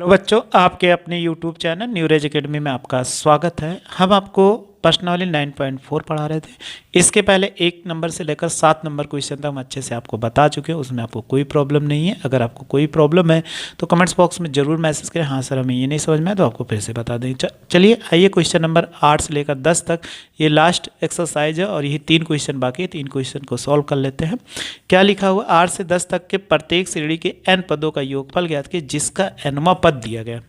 Hello बच्चों, आपके अपने यूट्यूब चैनल न्यूरेज एकेडमी में आपका स्वागत है। हम आपको प्रश्नावली 9.4 पढ़ा रहे थे। इसके पहले 1 नंबर से लेकर 7 नंबर क्वेश्चन तक हम अच्छे से आपको बता चुके हैं, उसमें आपको कोई प्रॉब्लम नहीं है। अगर आपको कोई प्रॉब्लम है तो कमेंट्स बॉक्स में ज़रूर मैसेज करें, हाँ सर हमें ये नहीं समझ में आया, तो आपको फिर से बता देंगे। चलिए आइए, क्वेश्चन नंबर 8 से लेकर 10 तक ये लास्ट एक्सरसाइज है और यही 3 क्वेश्चन बाकी है। 3 क्वेश्चन को सॉल्व कर लेते हैं। क्या लिखा हुआ, 8 से 10 तक के प्रत्येक श्रेणी के n पदों का योगफल ज्ञात कीजिए जिसका nवां पद दिया गया।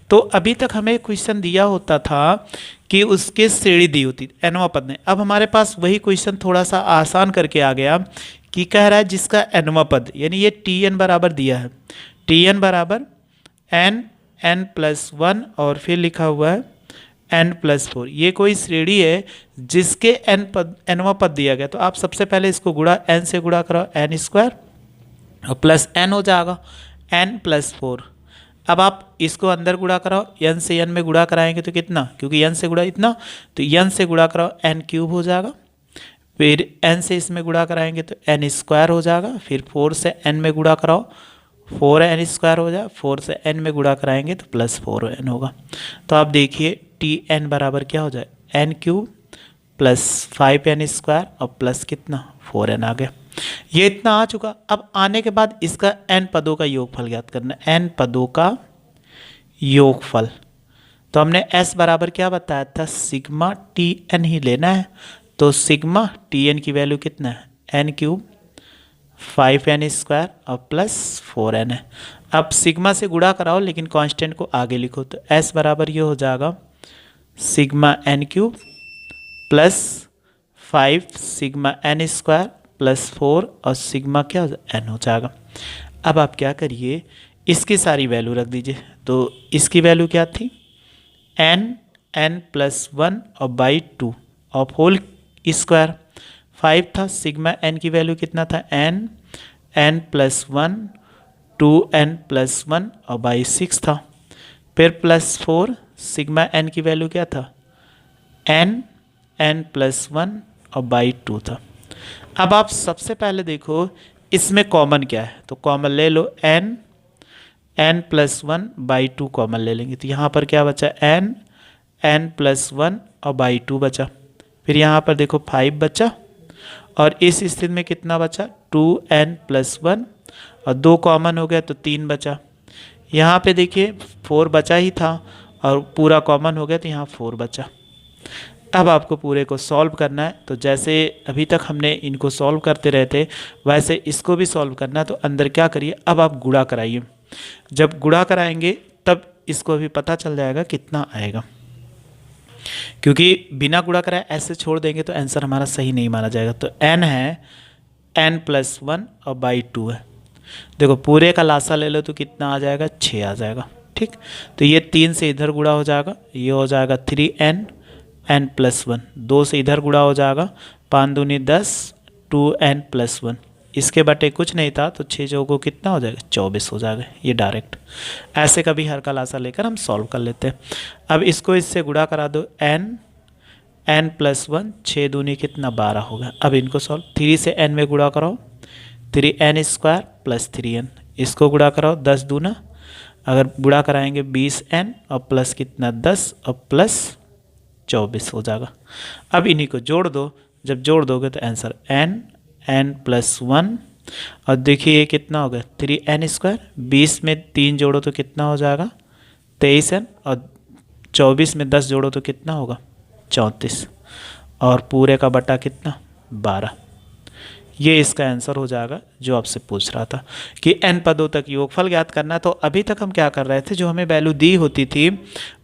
तो अभी तक हमें क्वेश्चन दिया होता था कि उसके श्रेणी दी होती nवां पद ने। अब हमारे पास वही क्वेश्चन थोड़ा सा आसान करके आ गया कि कह रहा है जिसका nवां पद, यानी ये tn बराबर दिया है, tn बराबर n+1 और फिर लिखा हुआ है n+4। ये कोई श्रेणी है जिसके nवां पद दिया गया। तो आप सबसे पहले इसको गुणा n से गुणा कराओ, n² और प्लस n हो जाएगा n+4। अब आप इसको अंदर गुणा कराओ, n से n में गुणा कराएंगे तो कितना, क्योंकि n से गुणा इतना, तो n से गुणा कराओ n³ हो जाएगा। फिर n से इसमें गुणा कराएंगे तो n² हो जाएगा। फिर 4 से n में गुणा कराओ, 4n² हो जाए। 4 से n में गुणा कराएंगे तो +4n होगा। तो आप देखिए tn बराबर क्या हो जाए, n³ + 5n² और प्लस कितना 4n आ गया। ये इतना आ चुका। अब आने के बाद इसका n पदों का योगफल ज्ञात करना है, n पदों का योगफल। तो हमने s बराबर क्या बताया था, सिग्मा tn ही लेना है। तो सिग्मा tn की वैल्यू कितना है, n³ 5n² और प्लस 4n है। अब सिग्मा से गुणा कराओ लेकिन कांस्टेंट को आगे लिखो, तो s बराबर ये हो जाएगा सिग्मा n³ + 5 सिग्मा n² + 4 और सिग्मा क्या n हो जाएगा। अब आप क्या करिए, इसकी सारी वैल्यू रख दीजिए। तो इसकी वैल्यू क्या थी, n+1 और /2 और होल स्क्वायर। 5 था, सिग्मा n की वैल्यू कितना था, n+1 2n+1 और /6 था। फिर +4 सिग्मा n की वैल्यू क्या था, n+1 और /2 था। अब आप सबसे पहले देखो इसमें कॉमन क्या है, तो कॉमन ले लो, n+1 /2 कॉमन ले लेंगे। तो यहाँ पर क्या बचा, n+1 और /2 बचा। फिर यहाँ पर देखो 5 बचा और इस स्थिति में कितना बचा, 2n+1 और 2 कॉमन हो गया तो 3 बचा। यहाँ पे देखिए 4 बचा ही था और पूरा कॉमन हो गया तो यहाँ 4 बचा। अब आपको पूरे को सॉल्व करना है। तो जैसे अभी तक हमने इनको सॉल्व करते रहे थे वैसे इसको भी सॉल्व करना है। तो अंदर क्या करिए, अब आप गुणा कराइए। जब गुणा कराएंगे तब इसको भी पता चल जाएगा कितना आएगा, क्योंकि बिना गुणा कराए ऐसे छोड़ देंगे तो आंसर हमारा सही नहीं माना जाएगा। तो n है n+1 और /2 है। देखो पूरे का लासा ले लो तो कितना आ जाएगा, 6 आ जाएगा। ठीक, तो ये 3 से इधर गुणा हो जाएगा, ये हो जाएगा 3n n+1, 2 से इधर गुणा हो जाएगा, 5 दूनी 10 2n+1। इसके बटे कुछ नहीं था तो 6 चौको कितना हो जाएगा, 24 हो जाएगा। ये डायरेक्ट ऐसे कभी हर का लासा लेकर हम सॉल्व कर लेते हैं। अब इसको इससे गुणा करा दो, n+1 6 दूनी कितना 12 होगा। अब इनको सॉल्व, 3 से n में गुणा कराओ, 3n² + 3n। इसको गुणा कराओ, 10 दूना अगर गुणा कराएंगे 20n और प्लस कितना 10 और प्लस 24 हो जाएगा। अब इन्हीं को जोड़ दो, जब जोड़ दोगे तो आंसर n+1 और देखिए ये कितना हो गया, 3n²। 20 में 3 जोड़ो तो कितना हो जाएगा, 23n और 24 में 10 जोड़ो तो कितना होगा, 34 और पूरे का बटा कितना 12। ये इसका आंसर हो जाएगा जो आपसे पूछ रहा था कि n पदों तक योगफल ज्ञात करना। तो अभी तक हम क्या कर रहे थे, जो हमें वैल्यू दी होती थी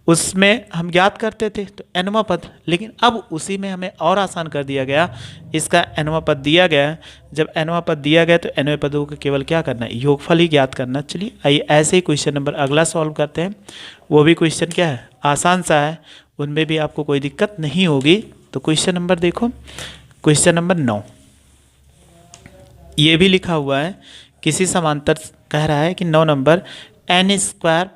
उसमें हम ज्ञात करते थे तो nवां पद, लेकिन अब उसी में हमें और आसान कर दिया गया। इसका nवां पद दिया गया, जब nवां पद दिया गया तो nवें पदों का केवल क्या करना है, योगफल ही ज्ञात करना। चलिए आइए ऐसे ही क्वेश्चन नंबर अगला सॉल्व करते हैं। वो भी क्वेश्चन क्या है, आसान सा है, उनमें भी आपको कोई दिक्कत नहीं होगी। तो क्वेश्चन नंबर देखो, क्वेश्चन नंबर 9। ये भी लिखा हुआ है, किसी समांतर कह रहा है कि 9 नंबर n²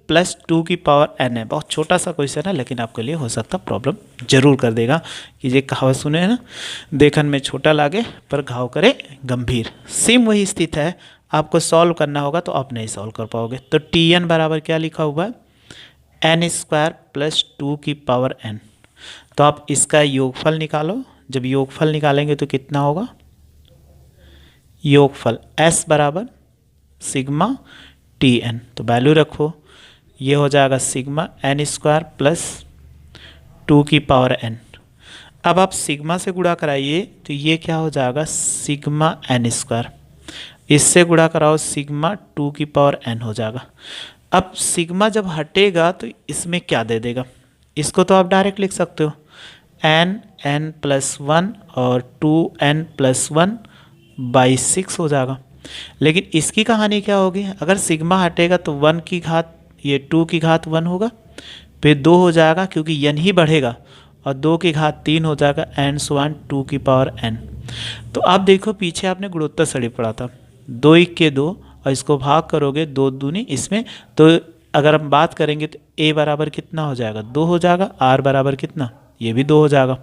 + 2 की पावर n है। बहुत छोटा सा क्वेश्चन है लेकिन आपके लिए हो सकता प्रॉब्लम जरूर कर देगा। कि ये कहावत सुने हैं ना, देखन में छोटा लागे पर घाव करे गंभीर। सेम वही स्थिति है। आपको सॉल्व करना होगा तो आप नहीं सॉल्व कर पाओगे। तो Tn बराबर क्या लिखा हुआ है, एन स्क्वायर प्लस 2 की पावर n। तो आप इसका योगफल निकालो, जब योगफल निकालेंगे तो कितना होगा, योगफल s बराबर सिग्मा Tn, तो वैल्यू रखो, ये हो जाएगा सिग्मा n स्क्वायर प्लस 2 की पावर n। अब आप सिग्मा से गुणा कराइए तो ये क्या हो जाएगा, सिग्मा n स्क्वायर, इससे गुणा कराओ सिग्मा 2 की पावर n हो जाएगा। अब सिग्मा जब हटेगा तो इसमें क्या दे देगा, इसको तो आप डायरेक्ट लिख सकते हो n प्लस 1 और 2n प्लस 1 बाई 6 हो जाएगा। लेकिन इसकी कहानी क्या होगी, अगर सिग्मा हटेगा तो 1 की घात, ये 2 की घात 1 होगा, फिर 2 हो जाएगा क्योंकि n ही बढ़ेगा, और 2 की घात 3 हो जाएगा एन सो 2 की पावर n। तो आप देखो पीछे आपने गुणोत्तर सड़ी पढ़ा था, 2 1 के 2 और इसको भाग करोगे 2 दूनी इसमें, तो अगर हम बात करेंगे तो a बराबर कितना हो जाएगा, 2 हो जाएगा, r बराबर कितना, ये भी 2 हो जाएगा,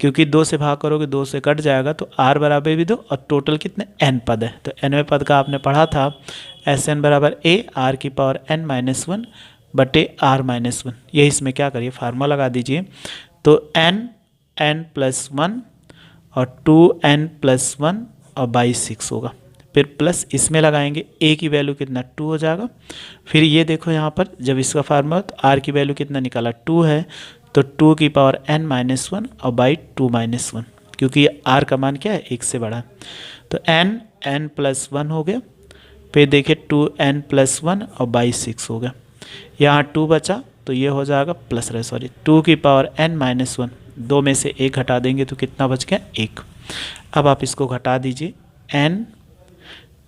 क्योंकि 2 से भाग करोगे 2 से कट जाएगा, तो r बराबर भी 2 और टोटल कितने n पद है। तो nवें पद का आपने पढ़ा था Sn बराबर a r की पावर n माइनस 1 बटे r माइनस 1। ये इसमें क्या करिए, फार्मूला लगा दीजिए, तो n प्लस 1 और 2n प्लस 1 और बाई 6 होगा, फिर प्लस इसमें लगाएंगे a की वैल्यू कितना 2 हो जाएगा। फिर ये देखो यहाँ पर जब इसका फार्मूला तो r की वैल्यू कितना निकाला 2 है, तो 2 की पावर n माइनस 1 और बाई 2 माइनस 1, क्योंकि r का मान क्या है 1 से बड़ा है। तो n प्लस 1 हो गया, फिर देखिए 2n प्लस 1 और बाई 6 हो गया, यहाँ 2 बचा तो ये हो जाएगा प्लस रहे, सॉरी 2 की पावर n माइनस 1, 2 में से 1 घटा देंगे तो कितना बच गया 1। अब आप इसको घटा दीजिए,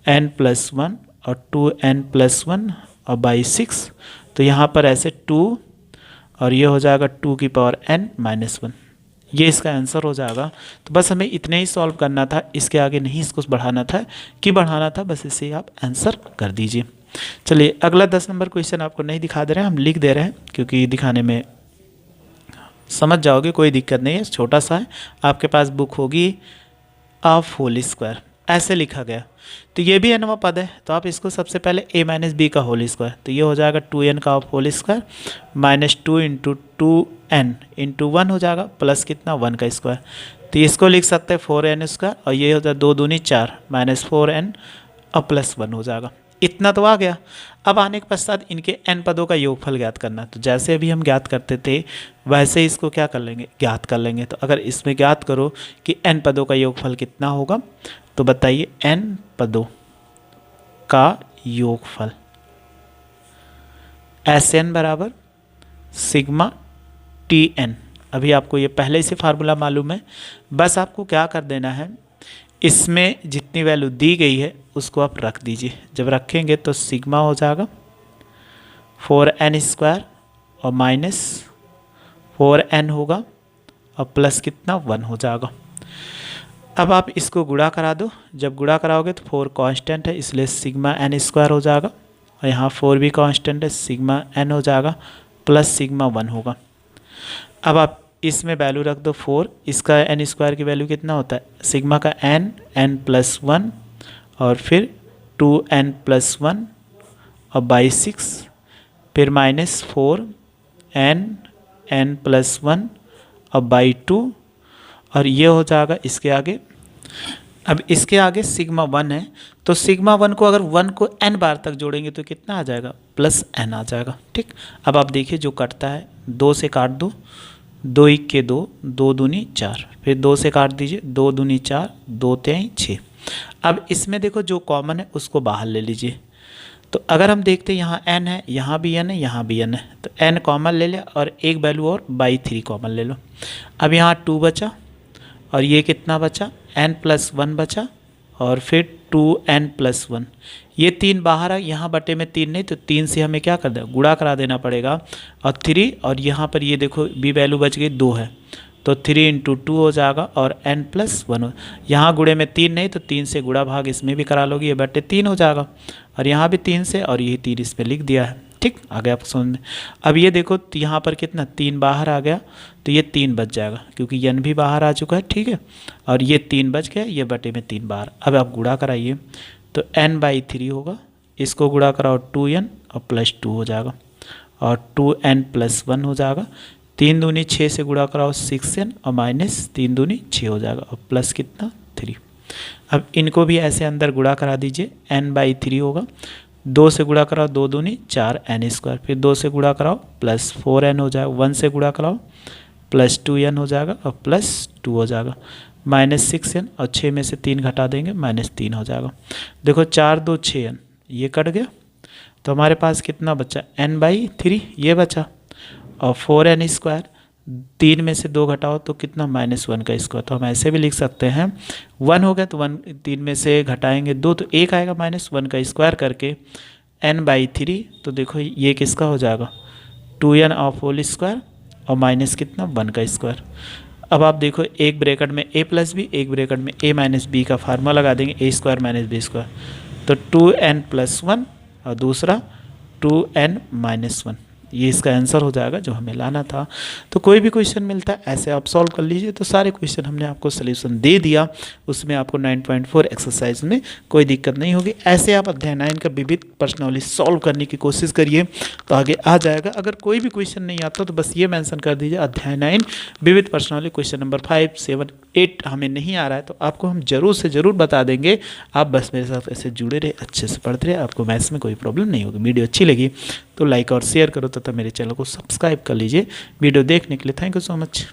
n प्लस 1 और 2n प्लस 1 और बाई 6, तो यहाँ पर ऐसे 2 और ये हो जाएगा 2 की पावर n माइनस 1, ये इसका आंसर हो जाएगा। तो बस हमें इतने ही सॉल्व करना था, इसके आगे नहीं इसको बढ़ाना था कि बढ़ाना था, बस इसे आप आंसर कर दीजिए। चलिए अगला 10 नंबर क्वेश्चन आपको नहीं दिखा दे रहे हैं, हम लिख दे रहे हैं क्योंकि दिखाने में समझ जाओगे, कोई दिक्कत नहीं है, छोटा सा है। आपके पास बुक होगी ऑफ होल स्क्वायर, ऐसे लिखा गया, तो ये भी nवां पद है, तो आप इसको सबसे पहले a माइनस बी का होल स्क्वायर, तो ये हो जाएगा 2n का of whole square minus 2 into 2n into 1 हो जाएगा, प्लस कितना 1 का स्क्वायर, तो इसको लिख सकते हैं 4n स्क्वायर, और ये हो जाएगा 2 दूनी 4 माइनस 4n और प्लस 1 हो जाएगा। इतना तो आ गया। अब आने के पश्चात इनके n पदों का योगफल ज्ञात करना, तो जैसे अभी हम ज्ञात करते थे वैसे इसको क्या कर लेंगे, ज्ञात कर लेंगे। तो अगर इसमें ज्ञात करो कि n पदों का योगफल कितना होगा, तो बताइए n पदों का योगफल Sn बराबर सिग्मा Tn। अभी आपको ये पहले से फार्मूला मालूम है, बस आपको क्या कर देना है, इसमें जितनी वैल्यू दी गई है उसको आप रख दीजिए। जब रखेंगे तो सिग्मा हो जाएगा 4n स्क्वायर और माइनस 4n होगा और प्लस कितना 1 हो जाएगा। अब आप इसको गुणा करा दो, जब गुणा कराओगे तो 4 कांस्टेंट है इसलिए सिग्मा n स्क्वायर हो जाएगा, और यहाँ 4 भी कांस्टेंट है सिग्मा n हो जाएगा प्लस सिग्मा 1 होगा। अब आप इसमें वैल्यू रख दो 4, इसका n स्क्वायर की वैल्यू कितना होता है, सिग्मा का n प्लस 1 और फिर 2n प्लस 1 और बाई 6, फिर माइनस 4n प्लस 1 और बाई 2, और ये हो जाएगा इसके आगे। अब इसके आगे सिग्मा 1 है, तो सिग्मा 1 को अगर 1 को n बार तक जोड़ेंगे तो कितना आ जाएगा, प्लस n आ जाएगा। ठीक, अब आप देखिए जो कटता है 2 से काट दो, 2 1 के 2, 2 दूनी 4, फिर 2 से काट दीजिए, 2 दूनी 4, 2 3 6। अब इसमें देखो जो कॉमन है उसको बाहर ले लीजिए, तो अगर हम देखते हैं यहाँ n है, यहाँ भी n है, यहाँ भी n है, तो n कॉमन ले लिया और एक वैल्यू और बाई 3 कॉमन ले लो। अब यहाँ 2 बचा और ये कितना बचा, n प्लस 1 बचा और फिर 2n प्लस 1, ये 3 बाहर है, यहाँ बटे में 3 नहीं, तो 3 से हमें क्या कर देना, गुणा करा देना पड़ेगा, और 3, और यहाँ पर ये देखो b वैल्यू बच गई 2 है, तो 3 इंटू 2 हो जाएगा और n प्लस 1 हो, यहाँ गुणे में 3 नहीं तो 3 से गुणा भाग इसमें भी करा लोगे, ये बटे 3 हो जाएगा, और यहाँ भी 3 से, और यही 3 इसमें लिख दिया है। ठीक, आ गया आपको समझ में। अब ये देखो यहाँ पर कितना 3 बाहर आ गया, तो ये 3 बच जाएगा क्योंकि n भी बाहर आ चुका है। ठीक है, और ये 3 बच गया, ये बटे में 3 बाहर। अब आप गुणा कराइए, तो n/3 होगा, इसको गुणा कराओ 2n और +2 हो जाएगा, और 2n+1 हो जाएगा। 3 दूनी 6 से गुणा कराओ 6n और -3 दूनी 6 हो जाएगा, और प्लस कितना 3। अब इनको भी ऐसे अंदर गुणा करा दीजिए, n/3 होगा, 2 से गुणा कराओ 2 दूनी 4n², फिर 2 से गुणा कराओ +4n हो जाएगा, 1 से गुणा कराओ +2n हो जाएगा और +2 हो जाएगा, -6n और 6 में से 3 घटा देंगे -3 हो जाएगा। देखो 4 2 6n ये कट गया, तो हमारे पास कितना बचा n/3 ये बचा, और 4n², 3 में से 2 घटाओ तो कितना -1 का स्क्वायर। तो हम ऐसे भी लिख सकते हैं 1 हो गया तो 1 3 में से घटाएंगे 2 तो 1 आएगा, -1 का स्क्वायर करके n/3। तो देखो ये किसका हो जाएगा 2n ऑफ होल स्क्वायर और माइनस कितना 1 का स्क्वायर। अब आप देखो एक ब्रैकेट में a+b, एक ब्रैकेट में a-b का फार्मूला लगा देंगे, a² - b², तो 2n+1 और दूसरा 2n-1, ये इसका आंसर हो जाएगा जो हमें लाना था। तो कोई भी क्वेश्चन मिलता है ऐसे आप सॉल्व कर लीजिए। तो सारे क्वेश्चन हमने आपको सलूशन दे दिया, उसमें आपको 9.4 एक्सरसाइज में कोई दिक्कत नहीं होगी। ऐसे आप अध्याय 9 का विविध प्रश्नावली सॉल्व करने की कोशिश करिए तो आगे आ जाएगा। अगर कोई भी क्वेश्चन नहीं आता तो बस ये मेंशन कर दीजिए अध्याय 9 विविध प्रश्नावली क्वेश्चन नंबर 5, 7, 8 हमें नहीं आ रहा है, तो आपको हम जरूर से ज़रूर बता देंगे। आप बस मेरे साथ ऐसे जुड़े रहे, अच्छे से पढ़ते रहे, आपको मैथ्स में कोई प्रॉब्लम नहीं होगी। वीडियो अच्छी लगी तो लाइक और शेयर करो तथा मेरे चैनल को सब्सक्राइब कर लीजिए। वीडियो देखने के लिए थैंक यू सो मच।